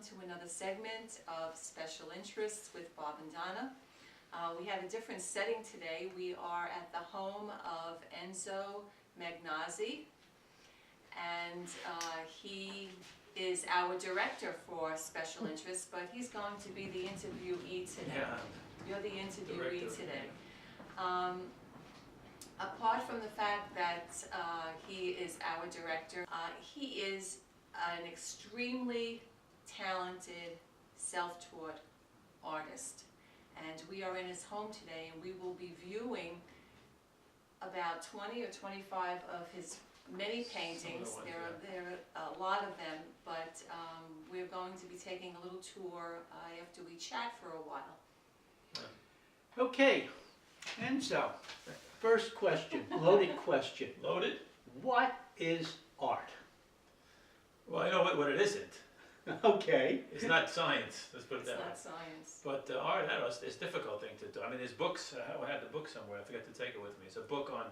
welcome to another segment of Special Interests with Bob and Donna. We have a different setting today. We are at the home of Enzo Magnozzi, and he is our director for Special Interests, but he's going to be the interviewee today. Yeah. You're the interviewee Director. today. Apart from the fact that he is our director, he is an extremely talented, self-taught artist. And we are in his home today, and we will be viewing about 20 or 25 of his many paintings. There are a lot of them, but we're going to be taking a little tour after we chat for a while. Okay, Enzo, first question, loaded question. Loaded? What is art? Well, I know what it isn't. Okay. It's not science, let's put it It's that way. not science. But art, I don't know, it's a difficult thing to do. I mean, there's books, I had the book somewhere, I forgot to take it with me. It's a book on,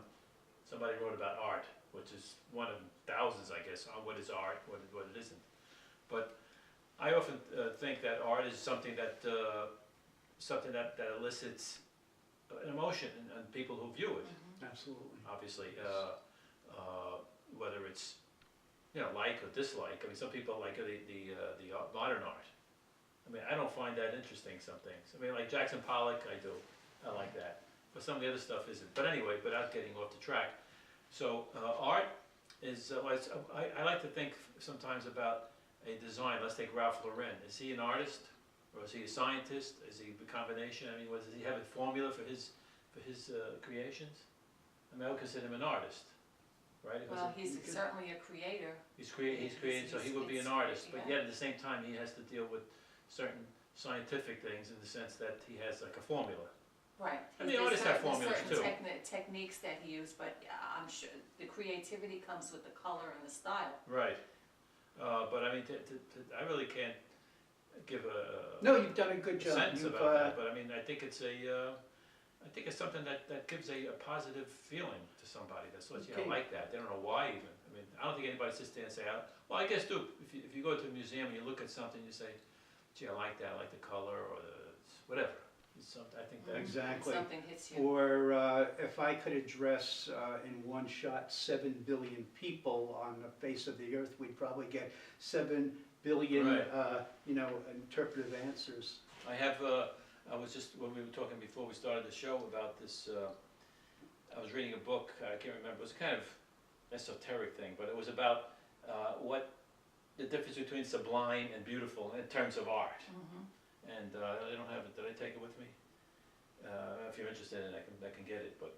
somebody wrote about art, which is one of thousands, I guess, on what is art, what it isn't. But I often think that art is something that elicits an emotion in people who view it. Mm-hmm. Absolutely. Obviously, whether it's like or dislike. I mean, some people like the modern art. I mean, I don't find that interesting. Some things. I mean, like Jackson Pollock, I do. I like that. But some of the other stuff isn't. But anyway, without getting off the track. So art is. I like to think sometimes about a design. Let's take Ralph Lauren. Is he an artist, or is he a scientist? Is he a combination? I mean, does he have a formula for his creations? I mean, I would consider him an artist. Right? Well, he's certainly a creator. He's created, so he would be an artist, but yet at the same time he has to deal with certain scientific things in the sense that he has like a formula. Right. I mean, artists have formulas too. Certain techniques that he used, but I'm sure the creativity comes with the color and the style. Right. But I mean, I really can't give a No, you've done a good job. sense about that. But I mean, I think it's I think it's something that gives a positive feeling to somebody. That's what like that. They don't know why even. I mean, I don't think anybody sits there and say, well, I guess if you go to a museum and you look at something, you say, gee, I like that. I like the color or whatever. It's something. I think that exactly. Something hits you. Or if I could address in one shot 7 billion people on the face of the earth, we'd probably get 7 billion, interpretive answers. I have. I was just, when we were talking before we started the show about this, I was reading a book, I can't remember, it was kind of esoteric thing, but it was about what the difference between sublime and beautiful in terms of art. Mm-hmm. And I don't have it, did I take it with me? If you're interested in it, I can get it, but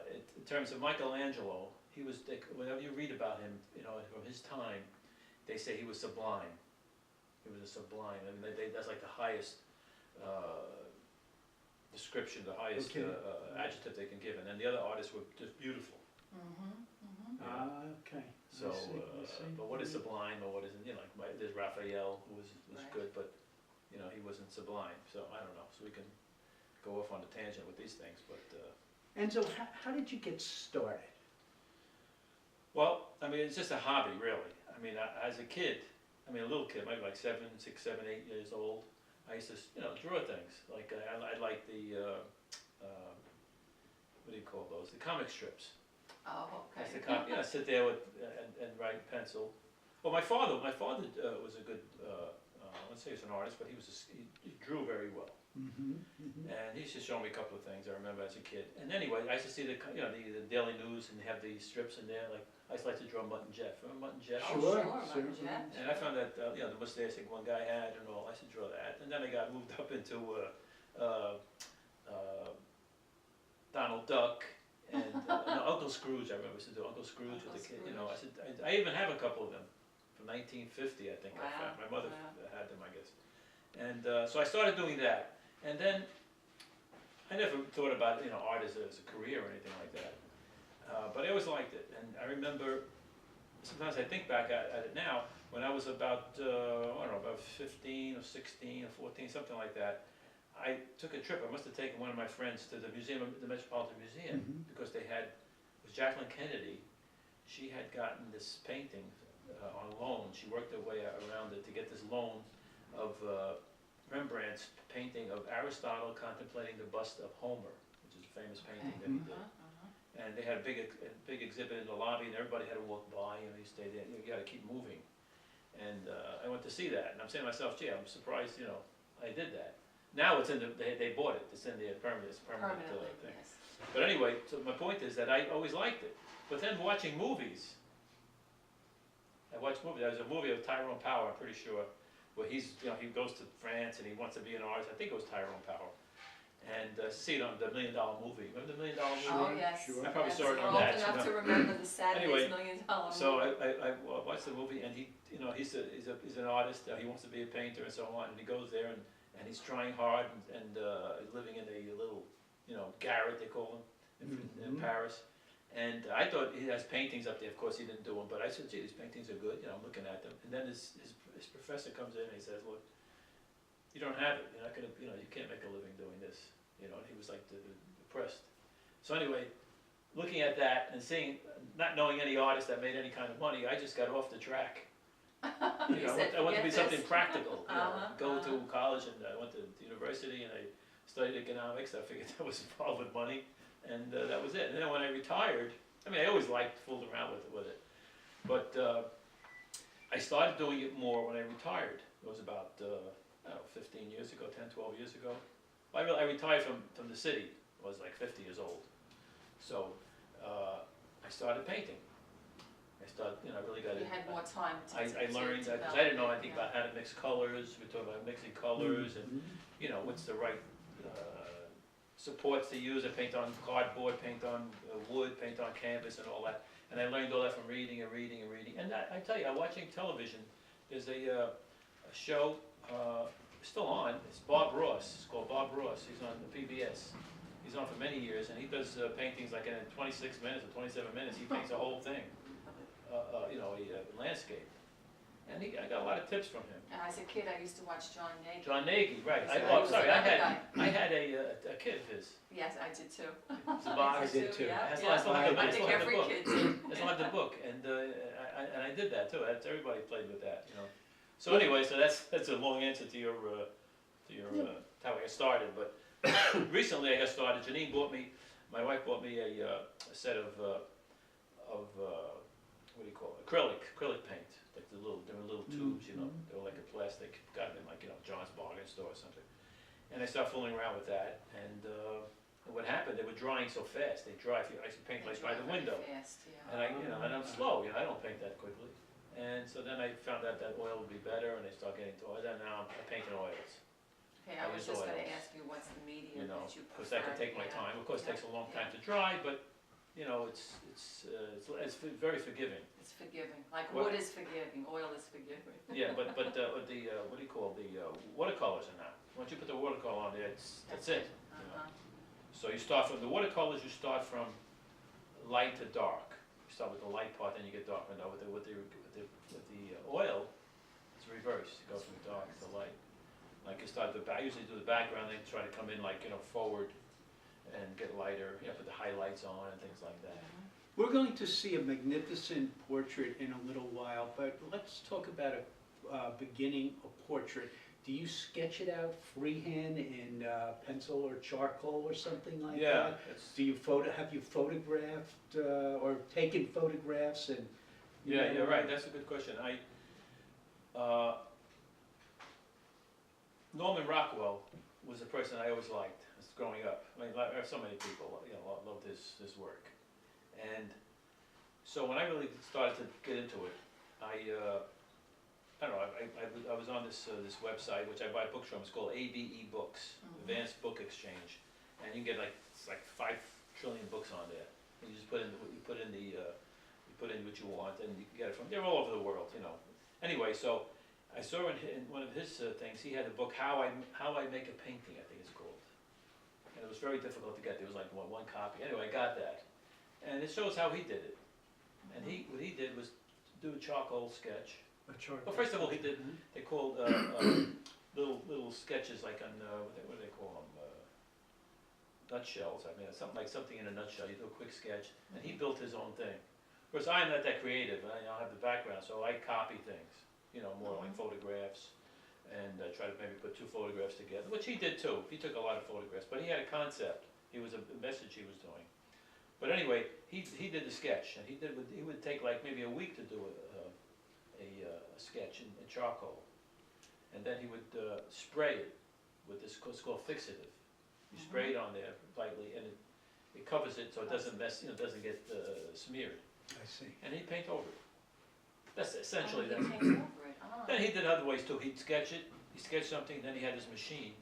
in terms of Michelangelo, he was, whenever you read about him, from his time, they say he was sublime. He was a sublime, I mean, that's like the highest description, the highest adjective they can give, and then the other artists were just beautiful. Mm-hmm. Mm-hmm. Okay. So, but what is sublime or what isn't? Like there's Raphael who was Right. good, but he wasn't sublime. So I don't know. So we can go off on a tangent with these things, but. Enzo, how did you get started? Well, I mean, it's just a hobby, really. I mean, as a kid, a little kid, maybe like 6, 7, 8 years old. I used to, draw things. Like I like the, what do you call those? The comic strips. Oh, okay. That's the comic. I sit there with and write pencil. Well, my father was a good. Let's say he's an artist, but he drew very well. Mm-hmm. Mm-hmm. And he used to show me a couple of things I remember as a kid. And anyway, I used to see the Daily News and they have these strips in there. Like I used to like to draw Mutt and Jeff. Remember Mutt and Jeff? Sure. Mutt and Jeff. And I found that the mustache like one guy had and all. I used to draw that. And then I got moved up into Donald Duck and Uncle Scrooge. I remember I used to do Uncle Scrooge with the kid. I even have a couple of them from 1950. I think I found. My mother had them, I guess. And so I started doing that. And then I never thought about art as a career or anything like that, but I always liked it. And I remember sometimes I think back at it now when I was about I don't know, about 15 or 16 or 14, something like that. I took a trip. I must have taken one of my friends to the museum, the Metropolitan Museum, because they had, it was Jacqueline Kennedy. She had gotten this painting on a loan. She worked her way around it to get this loan of Rembrandt's painting of Aristotle contemplating the bust of Homer, which is a famous painting that he did. And they had a big exhibit in the lobby, and everybody had to walk by, and he stayed there. You got to keep moving. And I went to see that, and I'm saying to myself, gee, I'm surprised, I did that. Now it's in they bought it. It's in the permanent thing. Yes. But anyway, so my point is that I always liked it. But then watching movies, I watched movies. There was a movie of Tyrone Power, I'm pretty sure, where he goes to France and he wants to be an artist. I think it was Tyrone Power. And see it on the $1 Million Movie. Remember the $1 Million Movie? Oh, yes. Sure. I probably Yes, saw it on we're that. old enough to remember the Saturday's Anyway, $1 Million movie. So I watched the movie, and he's an artist. He wants to be a painter and so on. And he goes there and he's trying hard and living in a little garret, they call him in Paris. And I thought he has paintings up there. Of course, he didn't do them, but I said, gee, these paintings are good. I'm looking at them. And then his professor comes in and he says, look, you don't have it. You're not gonna, you can't make a living doing this. And he was like depressed. So anyway, looking at that and seeing, not knowing any artist that made any kind of money, I just got off the track. I want to be something practical. Go to college, and I went to university and I studied economics. I figured that was involved with money, and that was it. And then when I retired, I always fooled around with it, but I started doing it more when I retired. It was about 15 years ago, 10, 12 years ago. I retired from the city. I was like 50 years old, so I started painting. I really got it. You had more time to I learned that because I didn't know anything about how to mix colors. We talked about mixing colors and what's the right supports to use. I paint on cardboard, paint on wood, paint on canvas, and all that. And I learned all that from reading and reading and reading. And I tell you, watching television, there's a show still on. It's Bob Ross. It's called Bob Ross. He's on the PBS. He's on for many years, and he does paintings like in 26 minutes or 27 minutes. He paints a whole thing. A landscape. And I got a lot of tips from him. As a kid, I used to watch John Nagy. John Nagy, right. I had a kid of his. Yes, I did too. It's a box. I did too. Yeah, I yeah. still have the I think every book. kid did. I still have the book, and I did that too. Everybody played with that, So anyway, so that's a long answer to your how I got started. But recently I got started. My wife bought me a set of what do you call it? Acrylic paint. Like they were little tubes, They were like a plastic. Got them in John's Bargain Store or something. And I started fooling around with that. And what happened? They were drying so fast. They dry. I used to paint like by the window. Fast, yeah. And and I'm slow. I don't paint that quickly. And so then I found out that oil would be better, and I started getting to oil. And now I'm painting oils. Okay, I was just going to ask you what's the medium that you prefer. Because that can take my time. Of course, it takes a long time to dry, but it's very forgiving. It's forgiving. Like wood is forgiving, oil is forgiving. Yeah, but what do you call the watercolors are now? Once you put the watercolor on there, that's it. So you start from the watercolors. You start from light to dark. You start with the light part, then you get dark. And with the oil, it's reversed. You go from dark to light. Like you start I usually do the background, then try to come in forward and get lighter. Put the highlights on and things like that. We're going to see a magnificent portrait in a little while, but let's talk about beginning a portrait. Do you sketch it out freehand in pencil or charcoal or something like that? Do you have you photographed or taken photographs and? You're right. That's a good question. Norman Rockwell was a person I always liked growing up. So many people loved his work, and so when I really started to get into it, I was on this website which I buy books from. It's called ABE Books, Advanced Book Exchange, and you can get it's like 5 trillion books on there. And you just put in what you want, and you can get it from. They're all over the world, Anyway, so I saw in one of his things, he had a book, How I Make a Painting, I think it's called. And it was very difficult to get. There was like one copy. Anyway, I got that. And it shows how he did it. And what he did was do a charcoal sketch. Well, first of all, they called little sketches like on, what do they call them? Nutshells. Something in a nutshell. You do a quick sketch. And he built his own thing. course, I'm not that creative, I don't have the background, so I copy things, you know, more like photographs, and try to maybe put two photographs together, which he did too. He took a lot of photographs, but he had a concept. He was a message he was doing. But anyway, he did the sketch, and he would take like maybe a week to do a sketch in charcoal, and then he would spray it with this, it's called fixative. You spray it on there lightly, and it covers it so it doesn't mess, you know, doesn't get smeared. I see. And he'd paint over it. That's essentially that. He paints over it. Oh. Then he did other ways too. He'd sketch it. He sketched something. Then he had his machine.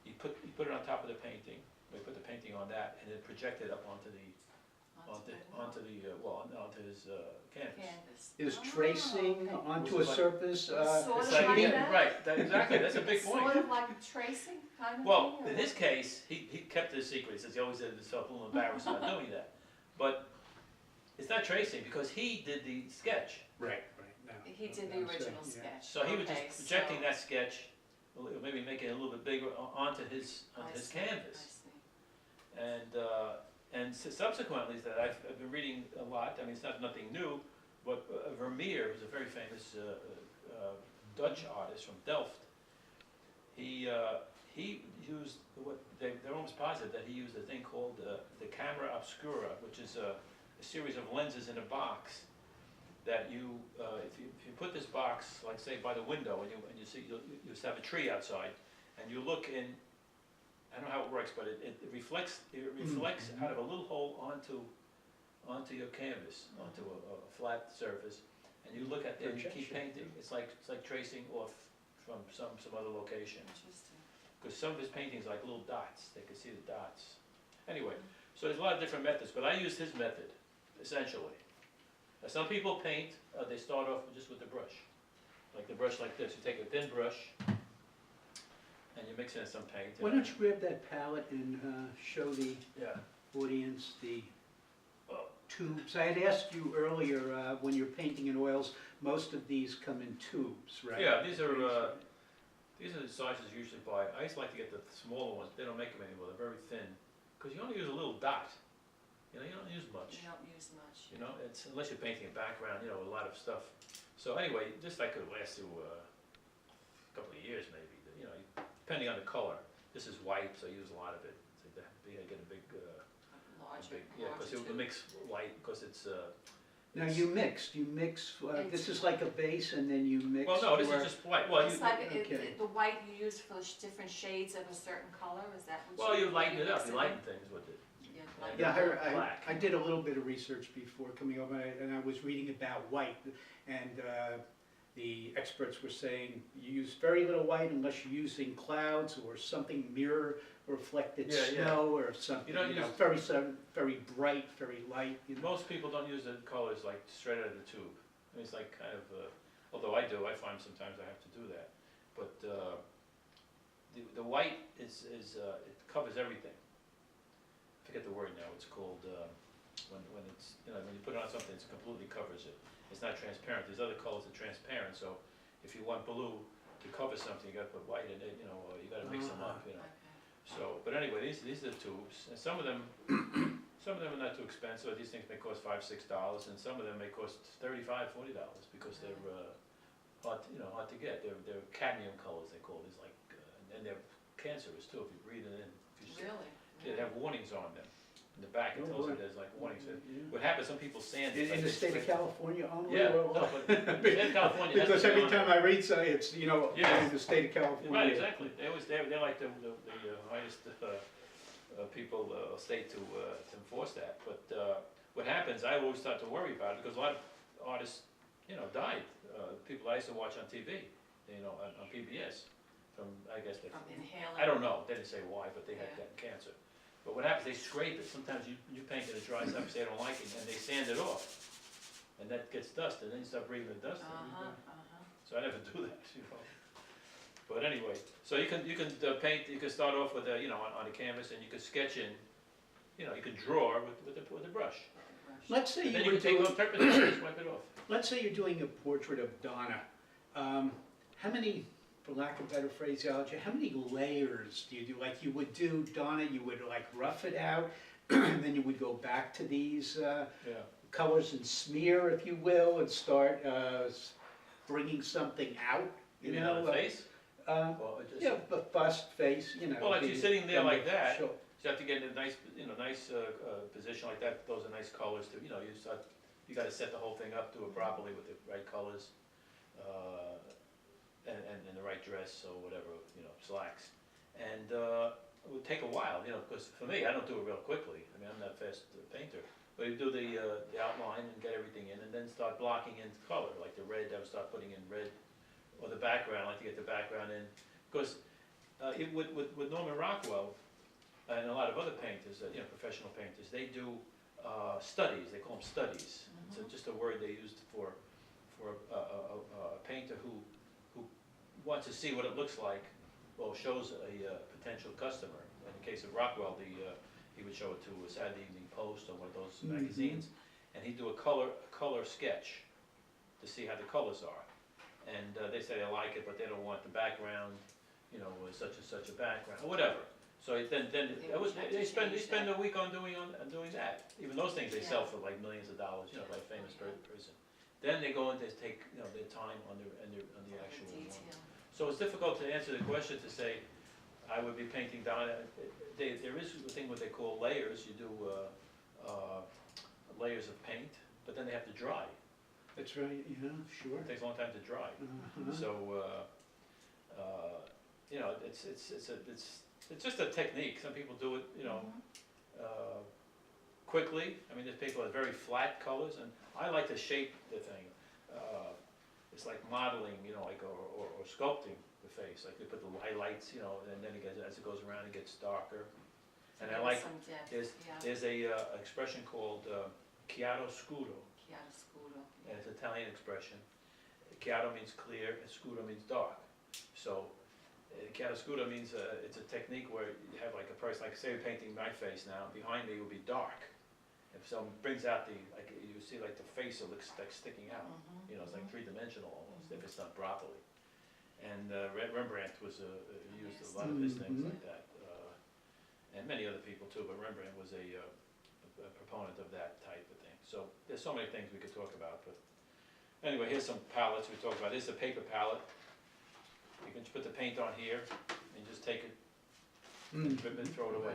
He put it on top of the painting. We put the painting on that, and then project it up onto his canvas. Is Oh, tracing okay. onto a surface Sort It's of like, like yeah, that? right. Exactly. That's a big point. Sort of like tracing, kind of Well, thing, or in his what? case, he kept it a secret. He says he always did himself a little embarrassed about doing that. But it's not tracing because he did the sketch. Right, no. He did the original sketch. So he was Okay, just projecting so- that sketch, maybe making it a little bit bigger onto his I see, canvas. I see. And subsequently, that I've been reading a lot. I mean, it's nothing new, but Vermeer, who's a very famous Dutch artist from Delft, he used they're almost positive that he used a thing called the camera obscura, which is a series of lenses in a box that you if you put this box, like say by the window, and you see you just have a tree outside, and you look in. I don't know how it works, but it reflects out of a little hole onto your canvas, onto a flat surface, and you look at it and you keep painting. It's like tracing off from some other location. Interesting. Because some of his paintings are like little dots. They can see the dots. Anyway, so there's a lot of different methods, but I used his method essentially. Now, some people paint. They start off just with the brush, like the brush like this. You take a thin brush. And you mix in some paint. Why don't you grab that palette and show the Yeah. audience the tubes? I had asked you earlier, when you're painting in oils, most of these come in tubes, right? Yeah, these are the sizes you usually buy. I used to like to get the smaller ones. They don't make them anymore. They're very thin because you only use a little dot. You know, you don't use much. You don't use much. You know, it's unless you're painting a background. You know, a lot of stuff. So anyway, this I could last you a couple of years maybe. You know, depending on the color. This is white, so I use a lot of it. So I get a big, because it will mix white because it's. Now you mix. This is like a base, and then you mix. Well, no, this is just white. Well, It's like okay. the white you use for different shades of a certain color. Is that what? Well, you lighten it up. mix You lighten things with it. Yeah, lighten Yeah, it up. Black. I did a little bit of research before coming over, and I was reading about white, and the experts were saying you use very little white unless you're using clouds or something mirror reflected snow or something. You don't use very bright, very light. You know? Most people don't use the colors like straight out of the tube. I mean, it's like kind of, although I do, I find sometimes I have to do that. But the white it covers everything. I forget the word now. It's called when it's when you put it on something, it completely covers it. It's not transparent. There's other colors that are transparent. So if you want blue to cover something, you got to put white in it. You know, you got to mix them up. You know. Okay. So, but anyway, these are the tubes, and some of them are not too expensive. These things may cost $5, $6, and some of them may cost $35, $40 because they're hard to get. They're cadmium colors they call these, like, and they're cancerous too if you breathe it in. Really? They have warnings on them. In the back it tells you there's like warnings. Yeah. What happens? Some people sand it. In the state of California only? Yeah, or- no, but the state of California has Because to be every on time it. I read something, it's, in the state of California. Right, exactly. They're like the highest people state to enforce that. But what happens? I always start to worry about it because a lot of artists, died. People I used to watch on TV, on PBS, from I guess they. From inhaling. I don't know. They didn't say why, but they had that cancer. But what happens? They scrape it. Sometimes you paint it, it dries up, say they don't like it, and they sand it off, and that gets dust, and then you start breathing the dust. So I never do that, But anyway, so you can paint. You can start off with on a canvas, and you can sketch in. You can draw with a brush. Let's say And then you you were can take doing, off turpentine, wipe it off. let's say you're doing a portrait of Donna. How many, for lack of better phraseology, how many layers do you do? Like you would do Donna, you would like rough it out, and then you would go back to these Yeah. colors and smear, if you will, and start bringing something out, You mean on the face? Uh, Or just? yeah, the bust, face, you know. Well, like you're being sitting there from like the that, show. you have to get in a nice, nice position like that. Those are nice colors to, you got to set the whole thing up, do it properly with the right colors, and the right dress or whatever, slacks. And it would take a while, because for me, I don't do it real quickly. I mean, I'm not a fast painter. But you do the outline and get everything in, and then start blocking in color, like the red. I would start putting in red, or the background. I like to get the background in, because with Norman Rockwell and a lot of other painters, professional painters, they do studies. They call them studies. It's just a word they used for a painter who wants to see what it looks like, well, shows a potential customer. In the case of Rockwell, he would show it to a Saturday Evening Post or one of those magazines, and he'd do a color sketch to see how the colors are. And they say they like it, but they don't want the background, with such and such a background, or whatever. So then they spend a week on doing that. Even those things they sell for like millions of dollars, by a famous person. Then they go and they take their time on the actual one. So it's difficult to answer the question to say I would be painting Donna. There is a thing what they call layers. You do layers of paint, but then they have to dry. That's right, yeah, sure. It takes a long time to dry. So it's just a technique. Some people do it, quickly. I mean, there's people with very flat colors, and I like to shape the thing. It's like modeling, like or sculpting the face. Like they put the highlights, and then as it goes around, it gets darker. And I like there's a expression called chiaroscuro. Chiaroscuro. And it's an Italian expression. Chiaro means clear, and scuro means dark. So chiaroscuro means it's a technique where you have like a person, like say you're painting my face now, behind me will be dark. If someone brings out you see like the face, it looks like sticking out. It's like three-dimensional almost, if it's done properly. And Rembrandt used a lot of his things like that. And many other people too, but Rembrandt was a proponent of that type of thing. So there's so many things we could talk about, but anyway, here's some palettes we talked about. This is a paper palette. You can just put the paint on here and just take it and throw it away.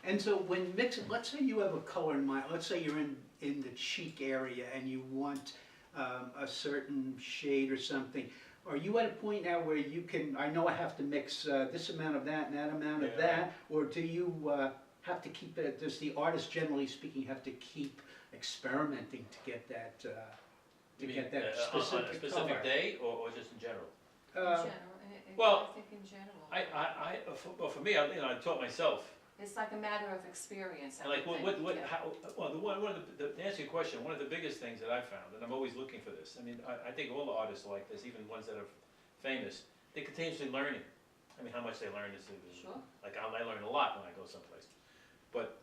And so when mixing, let's say you have a color in mind, let's say you're in the cheek area and you want a certain shade or something. Are you at a point now where you can, I know I have to mix this amount of that and that amount of that, or do you have to keep it, does the artist generally speaking have to keep experimenting to get that, on a specific color? day or just in general? In general, well, I think in general. Well, for me, I taught myself. It's like a matter of experience. And like, to answer your question, one of the biggest things that I found, and I'm always looking for this, I mean, I think all the artists are like this, even ones that are famous, they're continuously learning. I mean, how much they learn is, Sure. like I learn a lot when I go someplace. But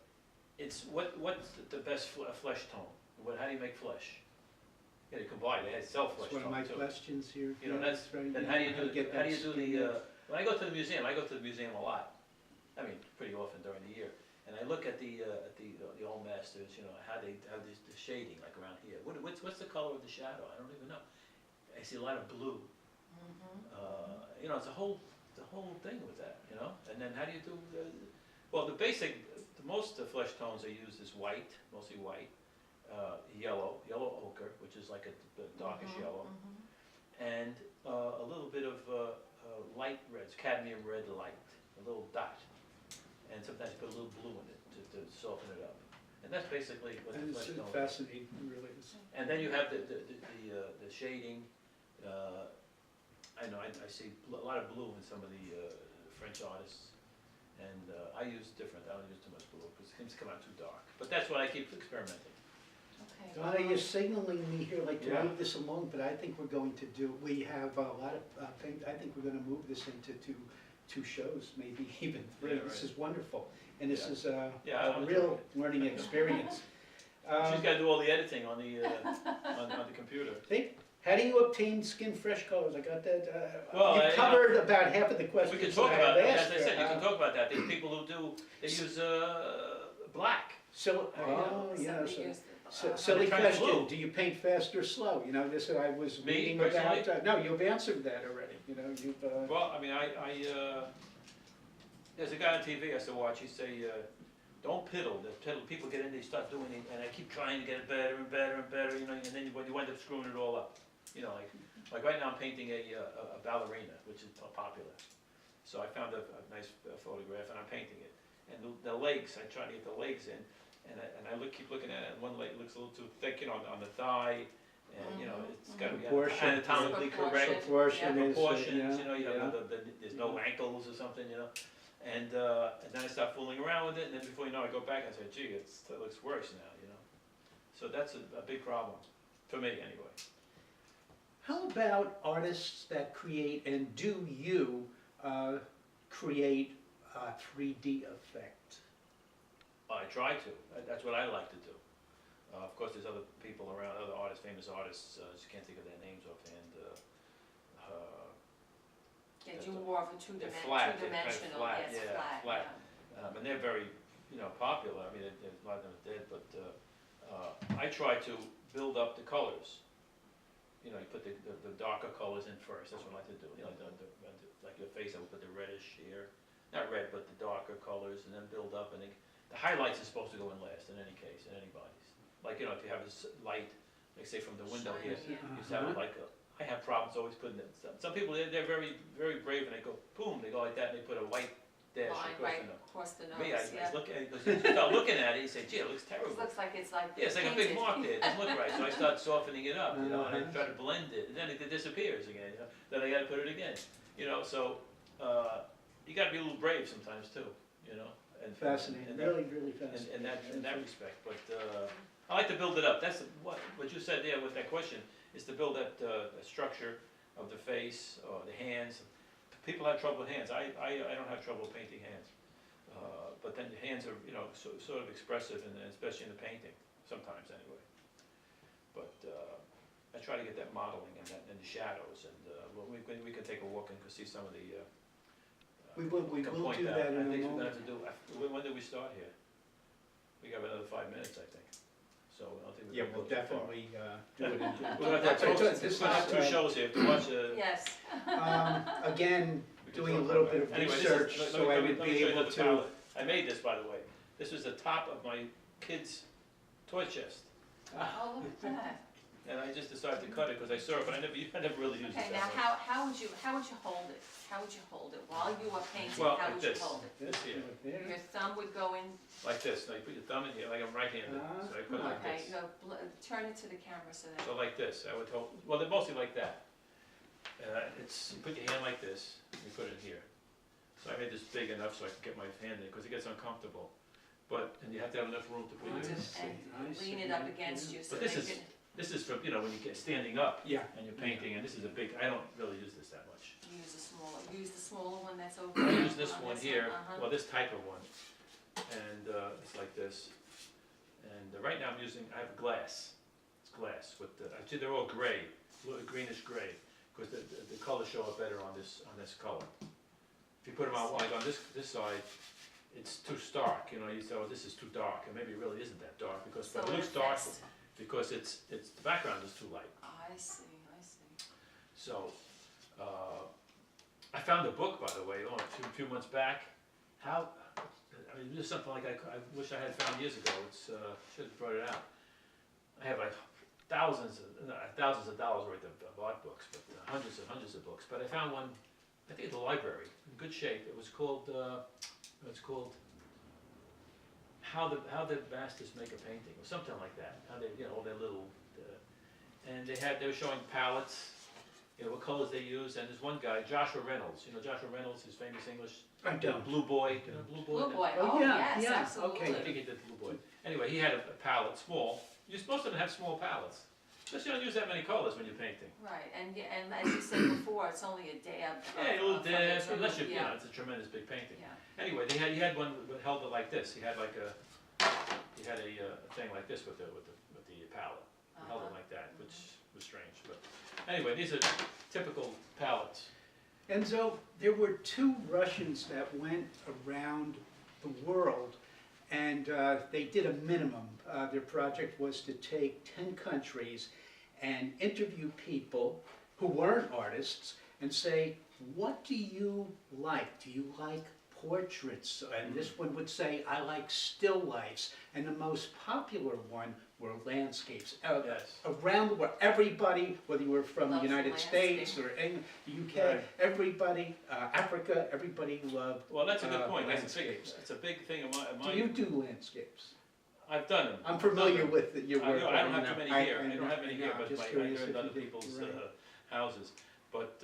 it's, what's the best flesh tone? How do you make flesh? You combine it, has self-flesh tone too. That's one of my questions here. That's right. Then how do you do the, when I go to the museum a lot. I mean, pretty often during the year, and I look at the old masters, how the shading, like around here. What's the color of the shadow? I don't even know. I see a lot of blue. It's a whole thing with that, And then how do you do the most flesh tones I use is white, mostly white, yellow ochre, which is like a darkish yellow, and a little bit of light reds, cadmium red light, a little dot. And sometimes you put a little blue in it to soften it up. And that's basically what the flesh tone is. Fascinating, really is. And then you have the shading. I know I see a lot of blue in some of the French artists. And I use different, I don't use too much blue because it seems to come out too dark. But that's what I keep experimenting. Okay. Donna, you're signaling me here like to move this along, but I think we're going to we have a lot of things, I think we're going to move this into two shows, maybe even three. Yeah, This right. is wonderful. And this is a I'm real learning experience. She's got to do all the editing on the computer. How do you obtain skin fresh colors? I got that, Well, you covered about half of the We questions can that talk I about had that, asked as I said, you her. can talk about that, there's people who do, they use, black. So, oh, yeah, Somebody so, used silly Kind of question, blue. do you paint fast or slow? You know, this, I was Me, reading personally? about, no, you've answered that already, you know, you've, Well, I mean, there's a guy on TV I used to watch, he'd say, don't piddle, people get in, they start doing it, and I keep trying to get it better and better and better, you know, and then when you wind up screwing it all up. You know, like right now I'm painting a ballerina, which is popular. So I found a nice photograph and I'm painting it. And the legs, I try to get the legs in, and I keep looking at it, and one leg looks a little too thick, you know, on the thigh, and you know, it's got to be Proportion. anatomically correct. proportion is, Proportions, you know, yeah. there's no ankles or something, you know. And then I start fooling around with it, and then before you know, I go back and say, gee, it looks worse now, you know. So that's a big problem, for me anyway. How about artists that create, and do you create a 3D effect? I try to, that's what I like to do. Of course, there's other people around, other artists, famous artists, just can't think of their names offhand. Yeah, do more of a They're flat, they're kind of two-dimensional, flat, yes, yeah, flat, and they're very, you know, popular. I mean, a lot of them are dead, but I try to build up the colors. You know, you put the darker colors in first. That's what I like to do. You know, like your face, I would put the reddish here, not red, but the darker colors, and then build up. And the highlights are supposed to go in last in any case, in anybody's. Like, you know, if you have this light, like say from the window here, Shiny, yeah. you sound like I have problems always putting it. Some people they're very very brave and they go boom, they go like that and they put a white dash line across right the nose. across the nose, Me, I yeah. look at it because you start looking at it, you say, gee, it looks terrible. It looks like it's like Yeah, it's like a big painted. mark there. It doesn't look right. So I start softening it up, you know, and I Uh-huh. try to blend it, and then it disappears again. You know? Then I got to put it again. You know, so you got to be a little brave sometimes too. You know, and Fascinating, and that- really fascinating. in that respect. But I like to build it up. That's what you said there with that question is to build that structure of the face or the hands. People have trouble with hands. I don't have trouble painting hands. But then the hands are, you know, sort of expressive, and especially in the painting, sometimes anyway. But I try to get that modeling and the shadows, and well, we can take a walk and see some of the. We will can do point that in I a think we're gonna moment. have to do. When did we start here? We got another 5 minutes, I think. So I don't think we're Yeah, gonna we'll go too far. definitely do it in. We're gonna have two shows here to watch. Yes. Again, We can doing a talk little about bit it. of Anyway, this is- research, let me- so let I me- would let me be show you able the to. palette. I made this, by the way. This was the top of my kid's toy chest. Oh, look at that. And I just decided to cut it because I saw it, but I never really used Okay, it now that much. how would you hold it? How would you hold it? While you are painting, Well, how like would you this. hold it? This here, Your thumb would go in, like this. Now you put your thumb in here, like I'm right-handed, so I put it like okay, this. no, turn it to the camera so that, So like this, I would hold, well, they're mostly like that. It's, you put your hand like this, you put it here. So I made this big enough so I can get my hand in, because it gets uncomfortable. But, and you have to have enough room to put and your, lean it up against you so But they this can this is for, you know, when you get standing up Yeah, and you're painting, and this is a big, I don't really use this that much. use the smaller one that's over. I use this on one this here, uh-huh. well, this type of one, and it's like this. And right now I'm using, I have glass, it's glass, with the, actually they're all gray, greenish gray, because the colors show up better on this color. If you put them on, like on this side, it's too stark, you know, you say, oh, this is too dark, and maybe it really isn't that dark, because So but it it looks dark, affects- because it's, the background is too light. I see. So, I found a book, by the way, a few months back. How, I mean, this is something like I wish I had found years ago. It's, should have brought it out. I have like thousands of dollars worth of art books, but hundreds and hundreds of books. But I found one, I think at the library, in good shape. It was called, How the Masters Make a Painting, or something like that. How they, you know, all their little, and they were showing palettes, you know, what colors they use, and there's one guy, Joshua Reynolds, you know Joshua Reynolds, his famous English, I don't. Blue Boy, you know Blue Boy? Blue boy, Oh, oh, yeah, yes, yeah, absolutely. okay. I think he did Blue Boy. Anyway, he had a palette, small. You're supposed to have small palettes. Because you don't use that many colors when you're painting. Right, and as you said before, it's only a dab. Yeah, a little from the dab, tube, unless you, you yeah, know, it's a tremendous big painting. yeah. Anyway, he had one that held it like this. He had like a thing like this with the palette. He held it like that, which was strange, but anyway, these are typical palettes. Enzo, there were two Russians that went around the world, and they did a minimum. Their project was to take 10 countries and interview people who weren't artists and say, what do you like? Do you like portraits? And this one would say, I like still lifes. And the most popular one were landscapes. Yes. Around the world, everybody, whether you were from the Loves United States or England, the UK, Right. everybody, Africa, everybody loved Well, that's a good point. landscapes. It's a big thing of my. Do you do landscapes? I've done them. I'm familiar with your I work. don't have too many here. I don't have many here, but just I curious heard if other you did. people's Right. houses. But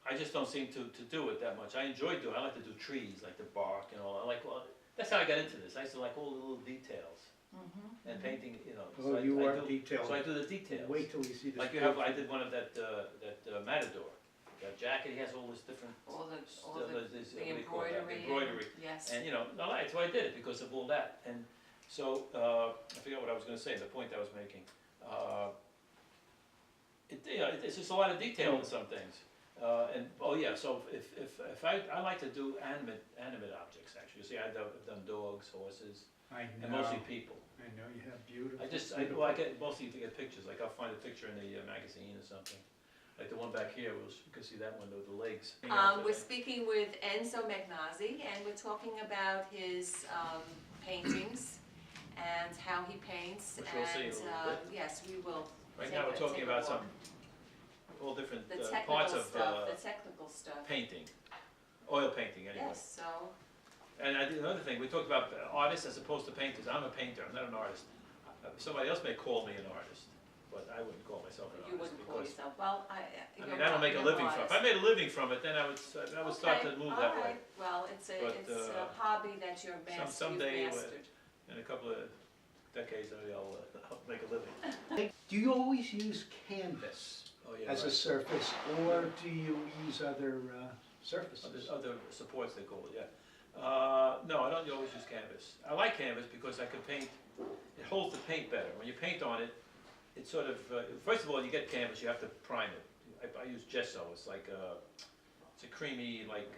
I just don't seem to do it that much. I enjoy doing. I like to do trees, like the bark and all. I like. Well, that's how I got into this. I used to like all the little details and painting. You know. Oh, so you I are do, detailed. So I do the details. Wait till you see this. Like you have. I did one of that matador. That jacket. He has all this different. All the this, what do you call that? embroidery. Embroidery. Yes. And you know, that's why I did it, because of all that. And so I forget what I was going to say. The point I was making. It's just a lot of detail in some things. And oh yeah, so if I like to do animate objects actually. You see, I've done dogs, horses, I and know. mostly people. I know you have beautiful. I get mostly to get pictures. Like I'll find a picture in the magazine or something. Like the one back here, you can see that one with the legs. We're speaking with Enzo Magnozzi, and we're talking about his paintings and how he paints. Which we'll see in a little bit. Yes, we will. Right now we're talking about some all different The technical parts of stuff, the technical stuff. painting, oil painting anyway. Yes, so, And I did another thing, we talked about artists as opposed to painters. I'm a painter, I'm not an artist. Somebody else may call me an artist, but I wouldn't call myself an you artist. wouldn't call because, yourself, well, I mean, I don't make a living from it. If I made a living from it, then I would start to move that way. Well, it's But, a hobby that you've someday, mastered. In a couple of decades, maybe I'll make a living. Do you always use canvas Oh, yeah, as a right. surface, or do you use other surfaces? Other supports, they call it, yeah. No, I don't always use canvas. I like canvas because I can paint, it holds the paint better. When you paint on it, it's sort of, first of all, you get canvas, you have to prime it. I use gesso, it's like, it's a creamy, like,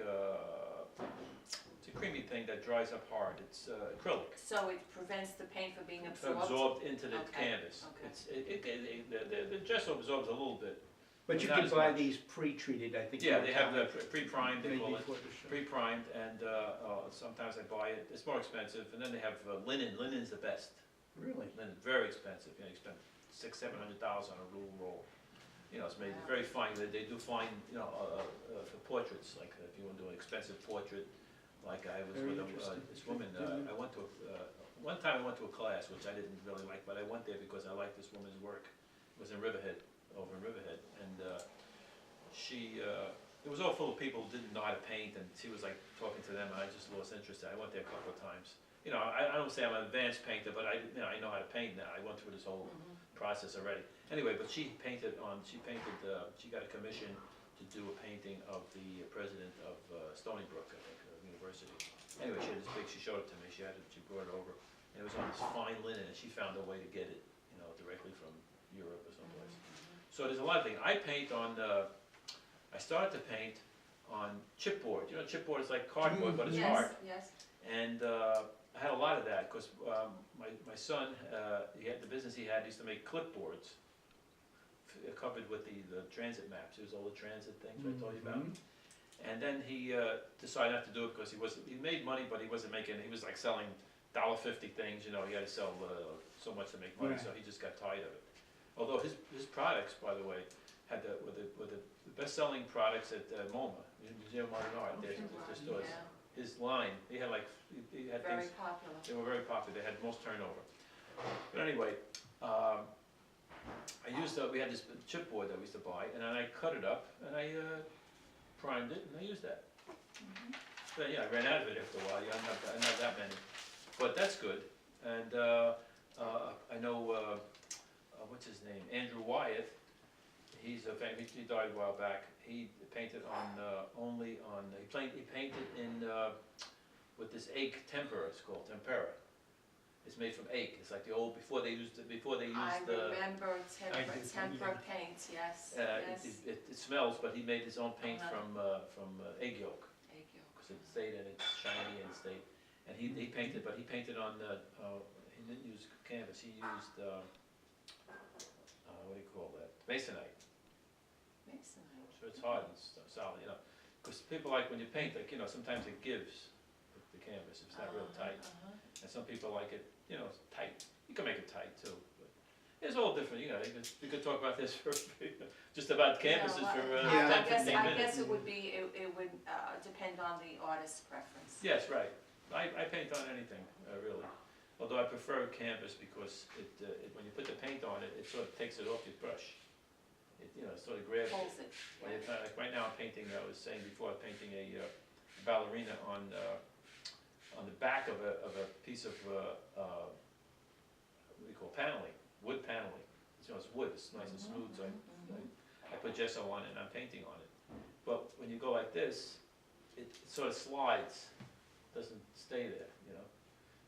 it's a creamy thing that dries up hard. It's acrylic. So it prevents the paint from being It's absorbed? absorbed into the Okay, canvas. okay. The gesso absorbs a little bit. But you Not can as buy much. these pre-treated, I think. Yeah, you they were have the telling pre-primed, they me call it. before the show. Pre-primed, and sometimes I buy it, it's more expensive, and then they have linen. Linen's the best. Really? Linen, very expensive, you know, you spend $600-700 on a rule roll. You know, it's made Wow. very fine, they do fine, you know, for portraits, like if you want to do an expensive portrait, like I was Very with interesting. this woman, I went to, one time I went to a class, which I didn't really like, but I went there because I liked this woman's work. It was in Riverhead, over in Riverhead, and it was all full of people who didn't know how to paint, and she was like talking to them, and I just lost interest. I went there a couple of times. You know, I don't say I'm an advanced painter, but I know how to paint now. I went through this whole process already. Anyway, but she got a commission to do a painting of the president of Stony Brook, I think, university. Anyway, she showed it to me, she brought it over, and it was on this fine linen, and she found a way to get it, you know, directly from Europe or someplace. So there's a lot of things. I started to paint on chipboard. You know, chipboard is like cardboard, but it's hard. Yes, And I had a lot of that because my son, the business he had used to make clipboards covered with the transit maps. It was all the transit things I told you about. And then he decided not to do it because he made money, but he wasn't making. He was like selling $1.50 things. You know, he had to sell so much to make money, Right. so he just got tired of it. Although his products, by the way, were the best-selling products at MoMA, Museum of Modern Art. Their stores. yeah, His line, he had very things. popular. They were very popular. They had most turnover. But anyway, we had this chipboard that we used to buy, and then I cut it up and I primed it, and I used that. So yeah, I ran out of it after a while. Yeah, not that many, but that's good. And I know what's his name, Andrew Wyeth. He died a while back. He painted he painted in with this egg tempera. It's called tempera. It's made from oak. It's like the old, before they used, I remember I do, tempera yeah. paint, yes, it, yes. it smells, but he made his own paint Uh-huh. from egg yolk. Egg yolk. Because it stayed and it's shiny and it stayed. And he painted, but he painted on, he didn't use canvas, he used, what do you call that? Masonite. Masonite. So it's hard and solid, you know. Because people like when you paint, like, you know, sometimes it gives the canvas, if it's not real tight. And some people like it, you know, tight. You can make it tight too. But it's all different, you know. You could talk about this for, just about canvases for Yeah. 10, 15 I minutes. guess it would be, it would depend on the artist's preference. Yes, right. I paint on anything, really. Although I prefer canvas because when you put the paint on it, it sort of takes it off your brush. It, you know, sort of grabs it. Holds it, When yeah. like right now I'm painting, I was saying before, I'm painting a ballerina on the back of a piece of, what do you call, paneling, wood paneling. You know, it's wood, it's nice and smooth, so I put gesso on it and I'm painting on it. But when you go like this, it sort of slides, doesn't stay there, you know?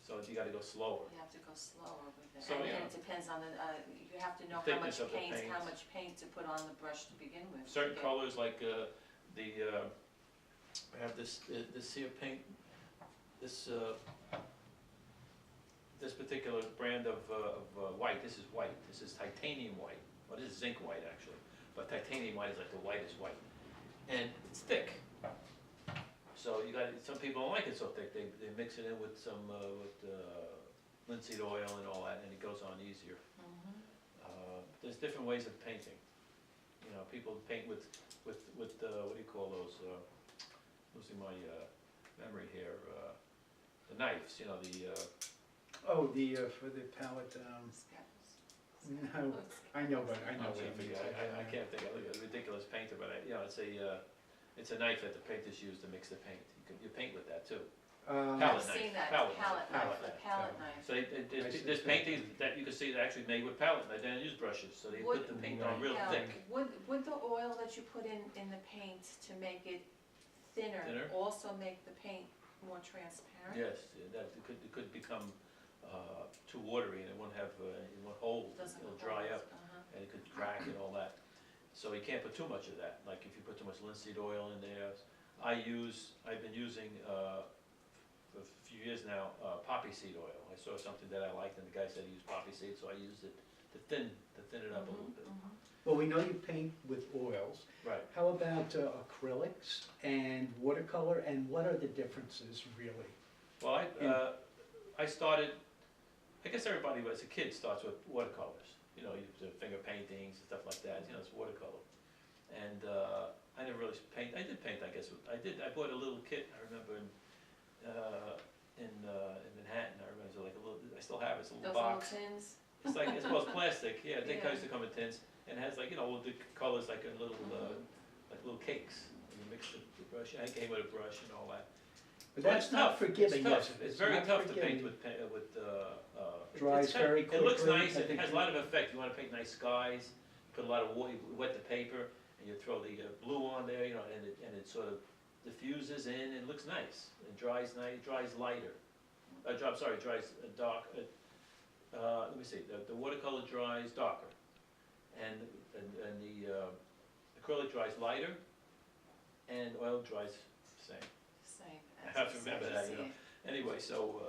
So you gotta go slower. You have to go slower with it. So, And yeah. it depends on the, you have to know Thickness of the paint. how much paint to put on the brush to begin with. Certain Okay. colors, like I have this here paint, this particular brand of white. This is white. This is titanium white. Well, this is zinc white actually, but titanium white is like the whitest white, and it's thick. So you got, some people don't like it so thick. They mix it in with some linseed oil and all that, and it goes on easier. There's different ways of painting. You know, people paint with what do you call those? Losing my memory here. The knives. You know, For the palette, Scalpels. no, I know, but I know I'm what trying to you figure, mean. I can't think of a ridiculous painter, but you know, it's a knife that the painters use to mix the paint. You paint with that too. I've Palette knife. seen that, Palette palette knife. knife, the palette knife. So there's paintings that you can see that actually made with palette, they don't use brushes, so they put the paint on real Now, thick. would the oil that you put in the paint to make it thinner Thinner? also make the paint more transparent? Yes, it could become too watery and it won't hold, Doesn't it'll hold, dry up uh-huh. and it could crack and all that. So you can't put too much of that, like if you put too much linseed oil in there. I've been using, for a few years now, poppy seed oil. I saw something that I liked and the guy said he used poppy seed, so I used it to thin it up a little bit. Well, we know you paint with oils. Right. How about acrylics and watercolor, and what are the differences really? Well, I started, I guess everybody as a kid starts with watercolors. You know, you do finger paintings and stuff like that, you know, it's watercolor. And I never really paint, I did paint, I guess, I bought a little kit, I remember in Manhattan, I remember, it was like a little, I still have it, it's a little box. Those little tins? It's like, it's, well, it's plastic, yeah, they Yeah. used to come in tins, and it has like, you know, all the colors like a little, like little cakes. And you mix the brush, I came with a brush and all that. But Well, that's it's not tough. forgiving, It's tough. is it? It's very not tough to paint forgiving. Dries Dries very It looks quickly, nice, I it think has a lot of effect. You wanna paint nice skies, put a lot of water, you wet the paper, and you throw the blue on there, you know, and it sort of diffuses in, and it looks nice. It dries nice, dries lighter. Dries dark, let me see, the watercolor dries darker. And the acrylic dries lighter, and oil dries the same. Same. I have to remember that, you know. Anyway, so,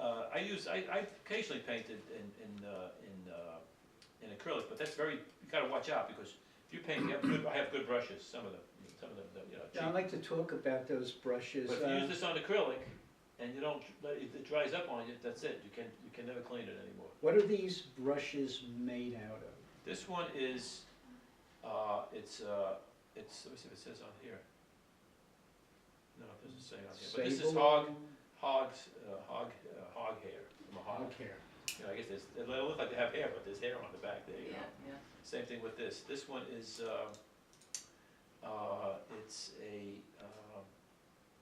I occasionally painted in acrylic, but that's very, you gotta watch out, because if you paint, I have good brushes, some of them, you know, Yeah, I'd cheap. like to talk about those brushes. But if you use this on acrylic, and you don't, if it dries up on you, that's it, you can never clean it anymore. What are these brushes made out of? This one is, it's, let me see if it says on here. No, it doesn't say on here, but this is Sable? hog hair, from a hog. Hog hair. You know, I guess they look like they have hair, but there's hair on the back there, you know. Yeah. Same thing with this. This one is, it's a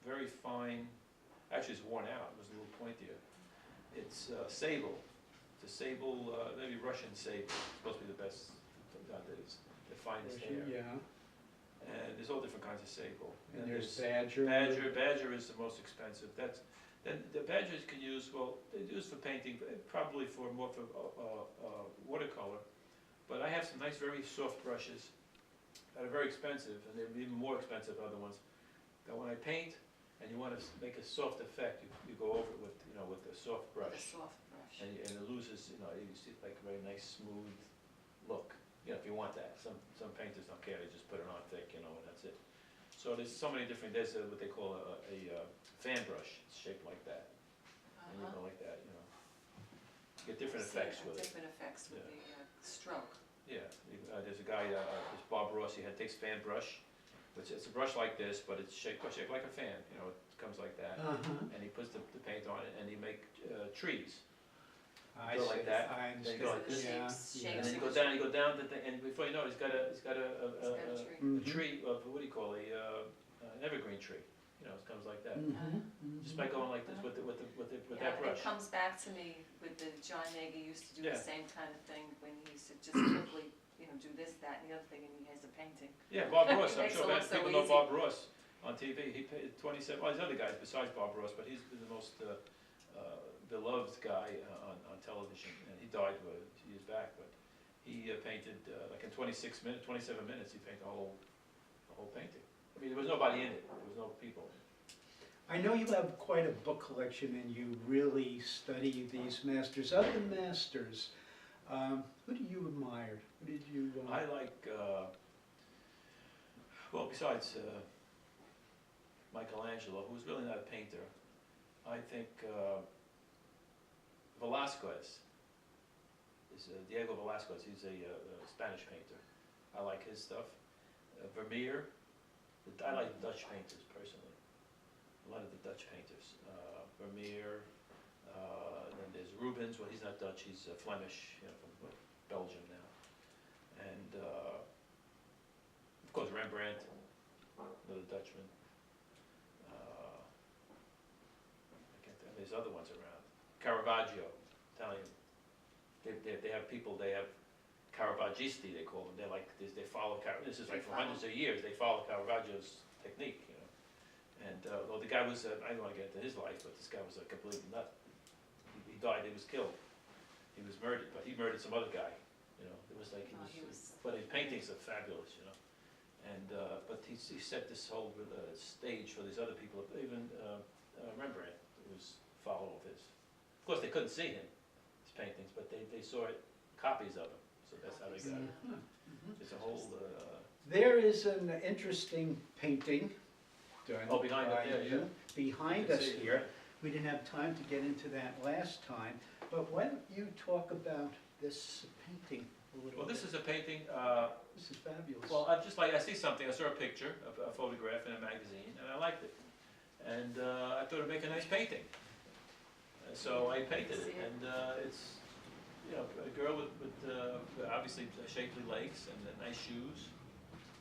very fine, actually it's worn out, it was a little pointier. It's sable. It's a sable, maybe Russian sable. It's supposed to be the best, the finest hair. Yeah, And there's all different kinds of sable. and there's Badger badger. is the most expensive. Then the badgers can use, well, they use for painting, probably for more for watercolor. But I have some nice, very soft brushes that are very expensive, and they're even more expensive than other ones. That when I paint, and you want to make a soft effect, you go over it with, with a soft brush. With a soft brush. And it loses, you see like a very nice, smooth look. If you want that. Some painters don't care, they just put it on thick, and that's it. So there's so many different, there's what they call a fan brush. It's shaped like that. And you go like that, Get different effects with it. Different effects with the stroke. Yeah, there's a guy, this Bob Ross, takes fan brush. It's a brush like this, but it's shaped like a fan, it comes like that. And he puts the paint on it, and he make trees. I go like see. that. I Then understand. you go like this. Yeah. And then you go down the thing, and before you know it, he's got a tree of, what do you call it, an evergreen tree. It comes like that. Just by going like this with that brush. It comes back to me with the John Nagy used to do the same kind of thing when he used to just quickly, do this, that, and the other thing, and he has a painting. Yeah, Bob Ross. I'm Makes sure it look so people know easy. Bob Ross on TV. He paid 27. Well, there's other guys besides Bob Ross, but he's been the most beloved guy on television, and he died years back. But he painted like in 27 minutes. He painted the whole painting. I mean, there was nobody in it. There was no people. I know you have quite a book collection and you really study these masters. Other masters, who do you admire? Who did you? I like. Well, besides Michelangelo, who's really not a painter, I think Velázquez is Diego Velázquez. He's a Spanish painter. I like his stuff. Vermeer. I like Dutch painters personally. A lot of the Dutch painters. Vermeer. Then there's Rubens. Well, he's not Dutch. He's Flemish. From Belgium now. And of course Rembrandt, another Dutchman. There's other ones around. Caravaggio, Italian. They have people. They have Caravaggisti. They call them. They're like they follow. This is like for hundreds of years. They follow Caravaggio's technique. And well, the guy was. I don't want to get into his life, but this guy was a complete nut. He died. He was killed. He was murdered, but he murdered some other guy. It was like he was. But his paintings are fabulous. And but he set this whole stage for these other people. Even Rembrandt was a follower of his. Of course, they couldn't see him, his paintings, but they saw copies of him. So that's how they got it. It's a whole. There is an interesting painting done behind by it there, you, behind us it, here. We didn't have time to get into that last time, but why don't you talk about this painting a little Well, bit? this is a painting. This is fabulous. Well, I see something. I saw a picture, a photograph in a magazine, and I liked it. And I thought it'd make a nice painting. So I painted it, and it's a girl with obviously shapely legs and nice shoes.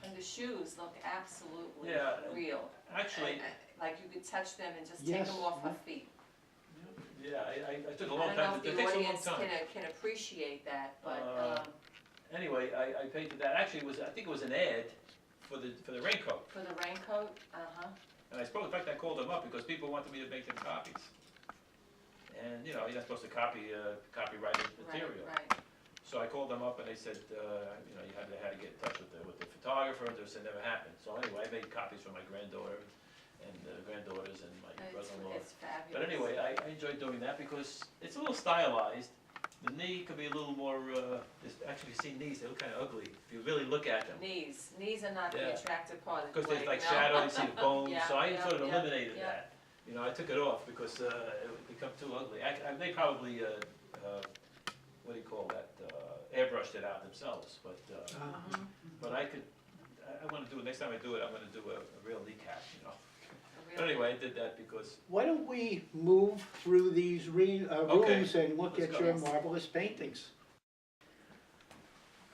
And the shoes look absolutely real. Actually, like you could touch them and just Yes. take them off her feet. yeah, I took a I long don't know time. if It the takes a long audience time. can appreciate that, but Anyway, I painted that. Actually, I think it was an ad for the raincoat. for the raincoat, And in fact, I called them up because people wanted me to make them copies. And you're not supposed to copyrighted material. Right. So I called them up and they said, you had to get in touch with the photographer. They said never happened. So anyway, I made copies for my granddaughter and granddaughters and my brother-in-law. It's fabulous. But anyway, I enjoyed doing that because it's a little stylized. The knee could be a little more. Actually, if you see knees, they look kind of ugly if you really look at them. Knees are not the attractive part of the Because there's leg, like no. shadow, you see the bones. Yeah, So I yeah, sort of yeah, eliminated yeah. that. I took it off because it would become too ugly. They probably what do you call that? Airbrushed it out themselves. But I could. I want to do it next time I do it. I'm going to do a real kneecap. But anyway, I did that because. Why don't we move through these rooms and look Let's at go. your marvelous paintings?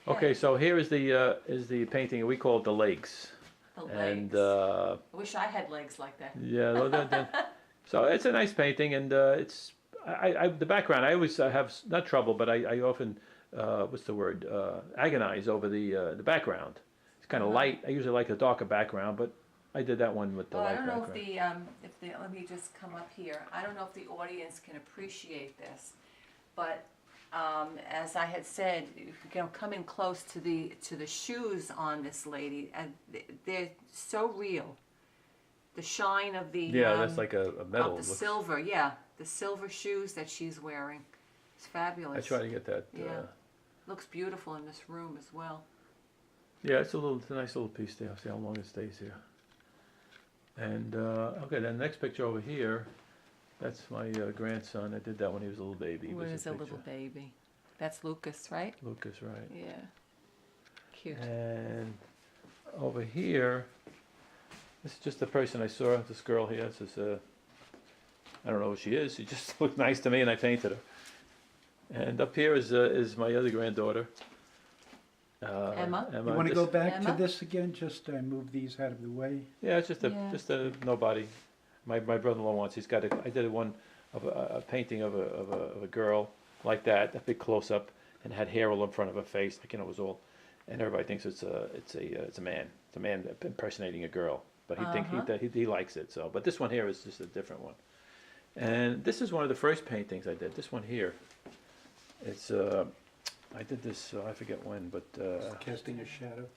Okay, so here is the painting. We call it the legs. The And legs. I wish I had legs like that. yeah, so it's a nice painting, and it's the background. I always have not trouble, but I often what's the word? Agonize over the background. It's kind of light. I usually like a darker background, but I did that one with the Well, I light don't know background. let me just come up here. I don't know if the audience can appreciate this, but as I had said, coming close to the shoes on this lady, and they're so real. The shine of the Yeah, that's like a metal. of the silver, yeah, the silver shoes that she's wearing. It's fabulous. I try to get that. Yeah, looks beautiful in this room as well. Yeah, it's a nice little piece there. I'll see how long it stays here. And okay, then the next picture over here, that's my grandson. I did that when he was a little baby. When he was a little baby. That's Lucas, right? Lucas, right. Yeah. Cute. And over here, this is just the person I saw. This girl here. This is I don't know who she is. She just looked nice to me, and I painted her. And up here is my other granddaughter. Emma? You want to go back to Emma? this again? Just move these out of the way. Yeah, it's just a nobody. My brother-in-law wants. He's got I did one of a painting of a girl like that, a big close-up, and had hair all in front of her face, like, it was all, and everybody thinks it's a man. It's a man impersonating a girl, but he likes it. So, but this one here is just a different one. And this is one of the first paintings I did. This one here. It's I did this, I forget when, but Casting a shadow.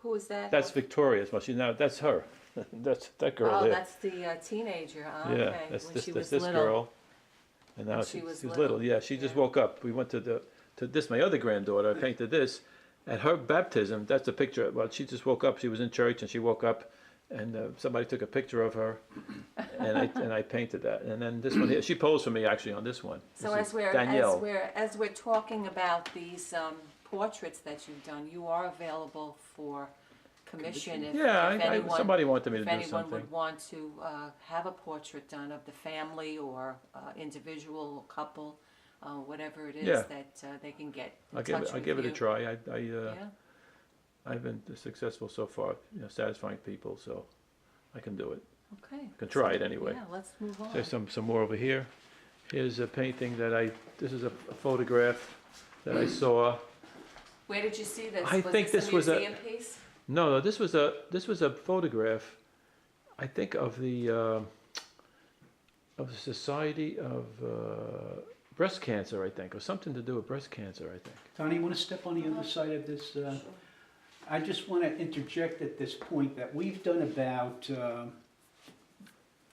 Who is that? that's Victoria's. Well, that's her. That's that girl there. Oh, that's the teenager. Oh, Yeah, okay. that's When this she this, was this little. girl. And now When she she was was little. little. Yeah, she just Yeah. woke up. We went to this, my other granddaughter. I painted this at her baptism. That's a picture. Well, she just woke up. She was in church and she woke up, and somebody took a picture of her, and I painted that. And then this one here, she posed for me actually on this one. So This as is we're Danielle. as we're talking about these portraits that you've done, you are available for commission if, Yeah, if anyone somebody wanted me to if do anyone something. would want to have a portrait done of the family or individual or couple, whatever it is Yeah. that they can get in I'll touch with give it a you. try. Yeah. I've been successful so far, satisfying people, so I can do it. Okay. I can try it anyway. Yeah, let's move on. There's some more over here. Here's a painting this is a photograph that I saw. Where did you see this? I think this was a museum piece? No, this was a photograph, I think, of the Society of Breast Cancer, I think, or something to do with breast cancer, I think. Donnie, you want to step on the other side of this? I just want to interject at this point that we've done about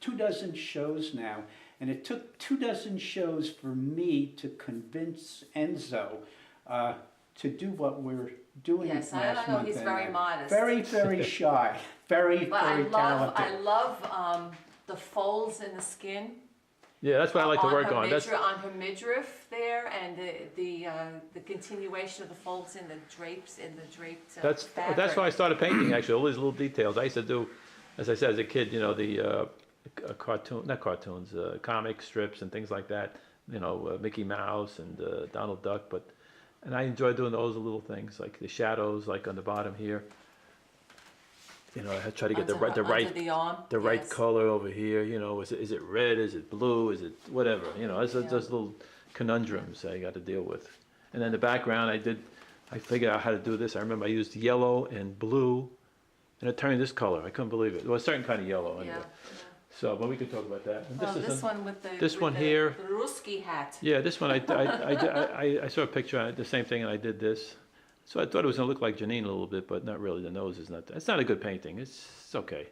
24 shows now, and it took 24 shows for me to convince Enzo to do what we're doing Yes, last I know month. he's And, very modest. Very, very shy. Very, But very talented. I love the folds in the skin. Yeah, that's what I like to work on. That's On her midriff there, and the continuation of the folds in the drapes fabric. that's why I started painting. Actually, all these little details I used to do, as I said as a kid. The not cartoons, comic strips and things like that. Mickey Mouse and Donald Duck. And I enjoy doing those little things, like the shadows, like on the bottom here. I try to get the right color over here. Is it red? Is it blue? Is it whatever? Those little conundrums I got to deal with. And then the background, I figured out how to do this. I remember I used yellow and blue, and it turned this color. I couldn't believe it. Well, a certain kind of yellow anyway. Yeah. So, but we can talk about that. And This one with the here. the Ruski hat. Yeah, this one I saw a picture on it, the same thing, and I did this. So I thought it was going to look like Janine a little bit, but not really. The nose is not. It's not a good painting. It's okay.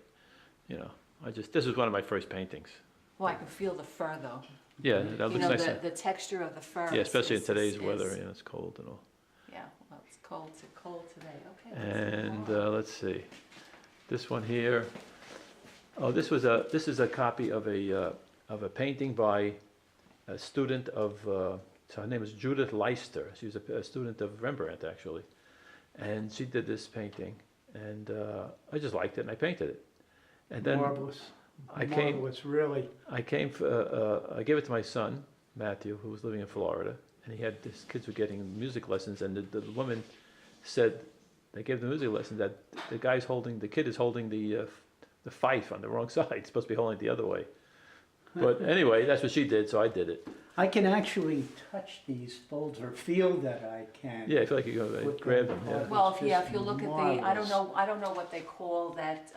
This is one of my first paintings. Well, I can feel the fur though. Yeah, that looks nice. The texture of the fur. Yeah, especially in today's is, weather. It's cold and all. Yeah, well, it's cold today. Okay. And let's see, this one here. Oh, this is a copy of a painting by a student of. So her name is Judith Leister. She was a student of Rembrandt, actually. And she did this painting, and I just liked it, and I painted it. And then Marvelous. Marvelous, really. I gave it to my son, Matthew, who was living in Florida, and his kids were getting music lessons, and the woman said, they gave the music lesson that the kid is holding the fife on the wrong side. It's supposed to be holding it the other way. But anyway, that's what she did, so I did it. I can actually touch these folds or feel that I can. Yeah, I feel like you go Put grab them them, yeah. on. Well, It's yeah, just if you look at the, marvelous. I don't know what they call that,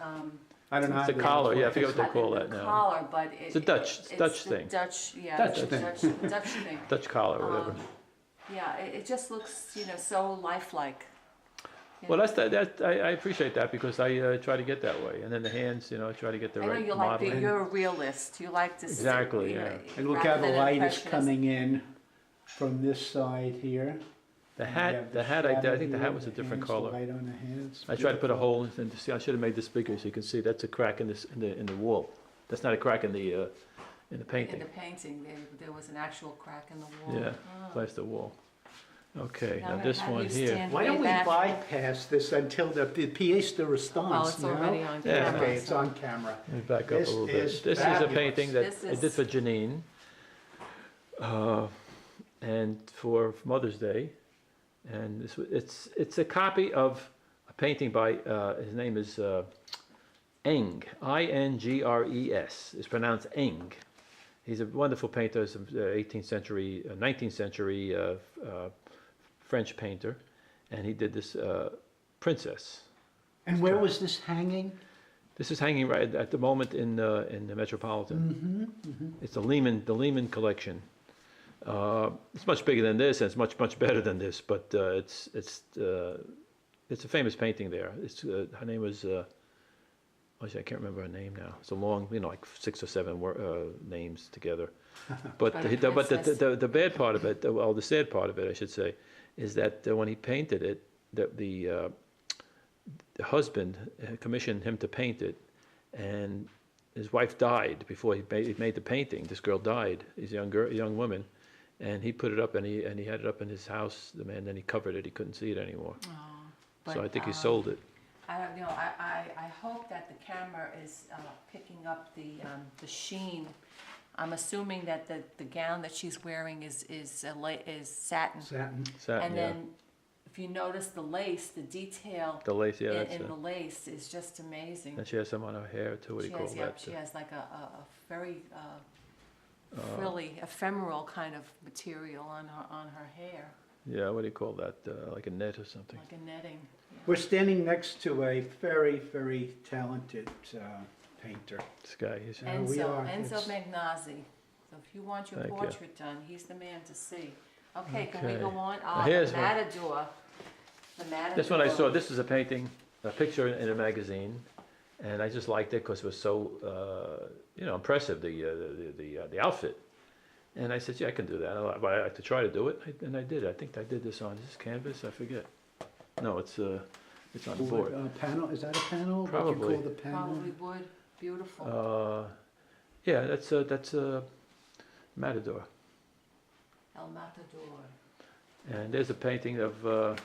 I don't know. It's how the to collar, yeah, I explain forget what they call the that now. collar, but it. It's a Dutch it's Dutch the thing. Dutch, yeah, Dutch it's a thing. Dutch thing. Dutch collar or whatever. Yeah, it just looks, so lifelike. Well, I appreciate that because I try to get that way. And then the hands, I try to get the I know right you like, modeling. you're a realist, you like to see. Exactly, yeah. And look how the light is coming in from this side here. The You hat, have the hat, shadow I think the here, hat was a different hands, the color. light on the hands. I tried to put a Beautiful. hole in to see. I should have made this bigger so you can see. That's a crack in this in the wall. That's not a crack in the In painting. the painting, there was an actual crack in the wall. Yeah, Oh. plaster wall. Okay, Now now I'm gonna this have one you here. stand Why don't we way back. bypass this until the pièce de Oh, resistance, it's you know? already on Yeah. camera. Okay, it's so- on camera. Let me back up a This little is bit. This is a fabulous. painting that This I did is- for Janine, and for Mother's Day, and it's a copy of a painting by his name is Eng, Ingres. It's pronounced Eng. He's a wonderful painter, he's an 18th century, 19th century French painter, and he did this princess. And where was this hanging? This is hanging right at the moment in the Metropolitan. It's the Lehman collection. It's much bigger than this, and it's much better than this. But it's a famous painting there. Her name was. Actually, I can't remember her name now. It's a long, like 6 or 7 names together. But But a the bad part of it, well, the sad part of it, I should say, is that when he painted it, the husband commissioned him to paint it, and his wife died before he made the painting. This girl died. He's a young woman, and he put it up, and he had it up in his house. The man, then he covered it. He couldn't see it anymore. But, So I think he sold it. I don't know, I hope that the camera is picking up the sheen. I'm assuming that the gown that she's wearing is satin. Satin. Satin, And yeah. then, if you notice the lace, the detail The lace, yeah, that's in it. the lace is just amazing. And she has some on her hair too. What do you call that? She has like a very frilly, ephemeral kind of material on her hair, Yeah, what do you call that? Like a net or something. like a netting. We're standing next to a very, very talented painter. This guy, he's, we Enzo are. Enzo It's- Magnozzi. So if you want your Thank you. portrait done, he's the man to see. Okay, can we Okay. go on? Here's The one. Matador. The Matador. this one I saw. This is a painting, a picture in a magazine, and I just liked it because it was so, impressive. The outfit. And I said, yeah, I can do that. I like to try to do it, and I did. I think I did this on this canvas. I forget. No, it's on the board. Panel, is that a panel? What Probably. do you call the panel? Probably wood, beautiful. Yeah, that's a Matador. El Matador. And there's a painting of, this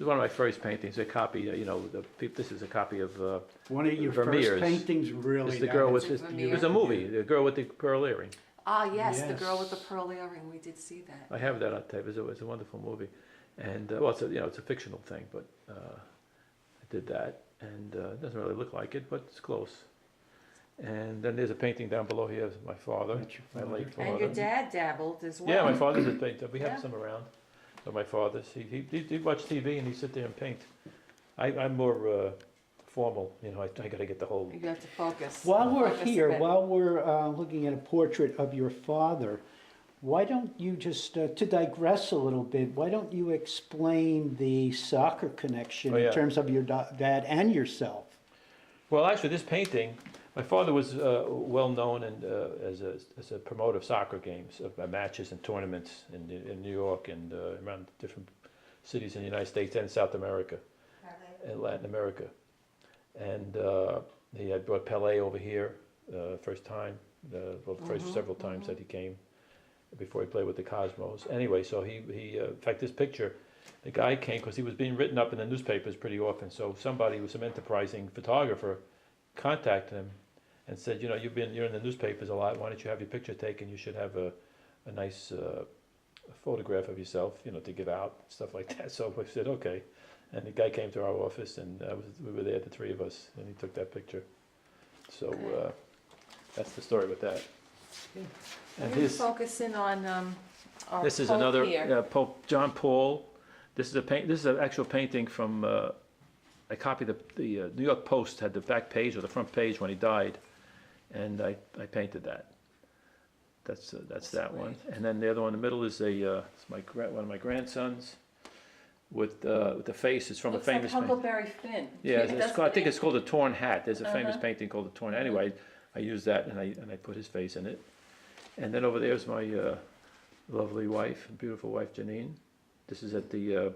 is one of my first paintings, a copy, this is a copy of, One of your Vermeer's. first paintings, really. it's the that girl is- with, It's a it was a Vermeer. movie, the girl with the pearl earring. Ah, yes, the Yes. girl with the pearl earring, we did see that. I have that on tape, it's a wonderful movie. And, well, it's a fictional thing, but I did that. And it doesn't really look like it, but it's close. And then there's a painting down below here of my father, That's your my father. late father. And your dad dabbled as well. Yeah, my father did paint. We have Yeah. some around. Of my father's. He'd watch TV and he'd sit there and paint. I'm more formal. I got to get the whole. You have to focus. While we're Focus a here, bit. while we're looking at a portrait of your father, why don't you just, to digress a little bit, why don't you explain the soccer connection Oh, yeah. in terms of your dad and yourself? Well, actually, this painting, my father was well known and as a promoter of soccer games, of matches and tournaments in New York and around different cities in the United States and South America and Latin America. And he had brought Pelé over here first time, first several times that he came before he played with the Cosmos. Anyway, so he in fact, this picture, the guy came because he was being written up in the newspapers pretty often. So somebody, some enterprising photographer, contacted him and said, you're in the newspapers a lot. Why don't you have your picture taken? You should have a nice photograph of yourself, to give out, stuff like that. So we said, okay. And the guy came to our office, and we were there, the 3 of us, and he took that picture. So Okay. that's the story with that. And We're his, focusing on our this is Pope another here. Pope John Paul. This is an actual painting from, I copied the New York Post had the back page or the front page when he died, and I painted that. That's that one. And then the other one in the middle is it's one of my grandsons with the face. It's from Looks a famous like Huckleberry Finn. Yeah, Doesn't I think it? it's called a Torn Hat. There's a famous Uh-huh. painting called the Torn Hat. Anyway, I used that and I put his face in it. And then over there's my lovely wife, beautiful wife Janine. This is at the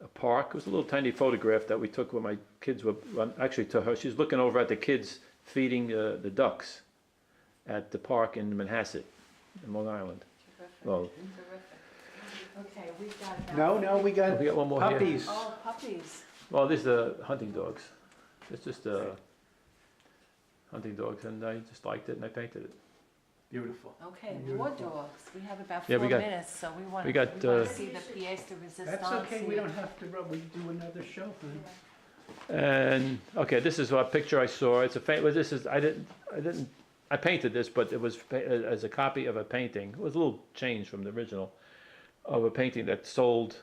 a park. It was a little tiny photograph that we took when my kids were, actually to her, she's looking over at the kids feeding the ducks at the park in Manhasset, in Long Island. Terrific. Well, Terrific. Okay, we've got about... No, we got we got one more here. puppies. Oh, puppies. Well, these are hunting dogs. It's just hunting dogs, and I just liked it and I painted it. Beautiful. Okay, Beautiful. more dogs. We have about Yeah, 4 we got- minutes, so we want we to got, see the pièce de résistance. That's okay, we here. don't have to, we can do another show. And okay, this is a picture I saw. It's a well, this is I painted this, but it was as a copy of a painting. It was a little change from the original of a painting that sold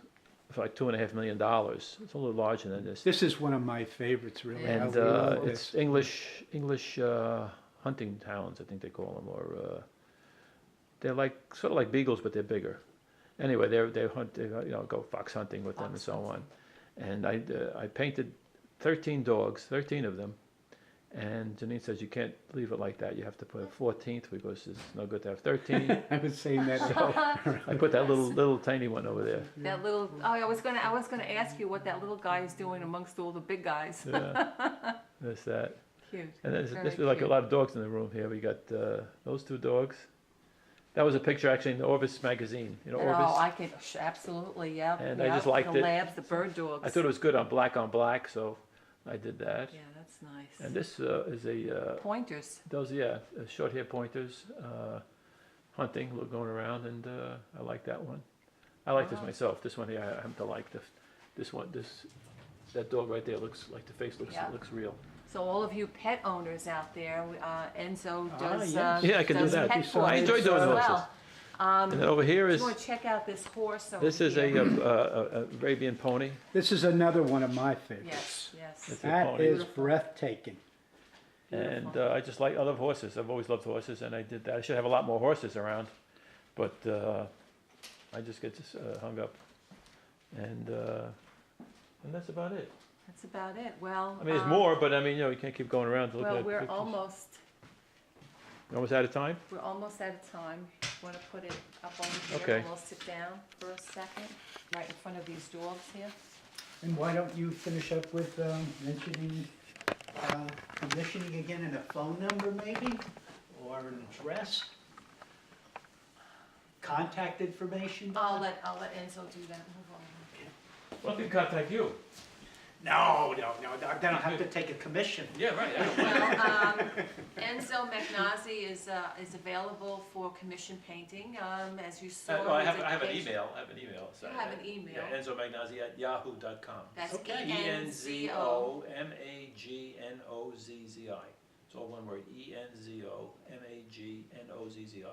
for like $2.5 million. It's a little larger than this. This is one of my favorites, really. I And love it's this. English hunting hounds, I think they call them, or they're like sort of like beagles, but they're bigger. Anyway, they hunt, go fox hunting with them and so on. And I painted 13 dogs, 13 of them. And Janine says, you can't leave it like that. You have to put a 14th because it's no good to have 13. I was saying that. I put that little tiny one over there. That little, I was gonna ask you what that little guy is doing amongst all the big guys. Yeah, that's that. Cute. And Very there's like a cute. lot of dogs in the room here. We got those 2 dogs. That was a picture actually in the Orvis magazine. You know Oh, Orvis? I could, absolutely, yeah. And I yeah, just liked the it. labs, the bird dogs. I thought it was good on black, so I did that. Yeah, that's nice. And this is a Pointers. those short hair pointers hunting, going around, and I like that one. I like this Wow. myself. This one here I happen to like. That dog right there looks like the face Yeah. looks real. So all of you pet owners out there, Enzo does, yes. Yeah, I can do does that. pet Besides, portraits I enjoy doing as horses. well. And then over here If is you want to check out this horse over this is here. a Arabian pony. This is another one of my favorites. Yes, yes. It's a That pony. is Beautiful. breathtaking. And Beautiful. I love horses. I've always loved horses, and I did that. I should have a lot more horses around, but I just get hung up, and that's about it. That's about it. Well. I mean, there's more, but I mean, you can't keep going around to look Well, at we're pictures. almost Almost out of time. out of time. Want to put it up over here? Okay. And we'll sit down for a second, right in front of these dogs here. And why don't you finish up with mentioning commissioning again and a phone number maybe? Or an address? Contact information? I'll let Enzo do that. Move on. Well, I can contact you. No, then I'll have to take a commission. Yeah, right. Well, Enzo Magnozzi is available for commission painting, as you saw. I with the have an page. email. I have an email. So You have an email. Yeah, enzomagnozzi@yahoo.com. That's Okay. ENZO. ENZOMAGNOZZI. It's all one word. ENZOMAGNOZZI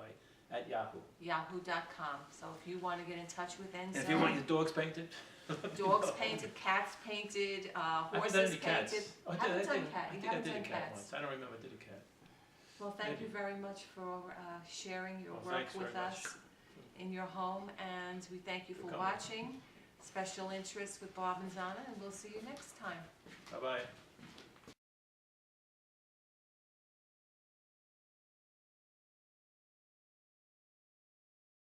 @Yahoo. Yahoo.com. So if you want to get in touch with And if you want your dogs painted. dogs painted, cats painted, I haven't done horses any cats. painted. Oh, Haven't done cat. I You think I haven't did a done cat cats. once. I don't remember I did a cat. Well, thank Maybe. you very much for sharing your Well, work thanks very with much. us in your home, and we thank you For for coming. watching. Special interest with Bob and Donna, and we'll see you next time. Bye-bye.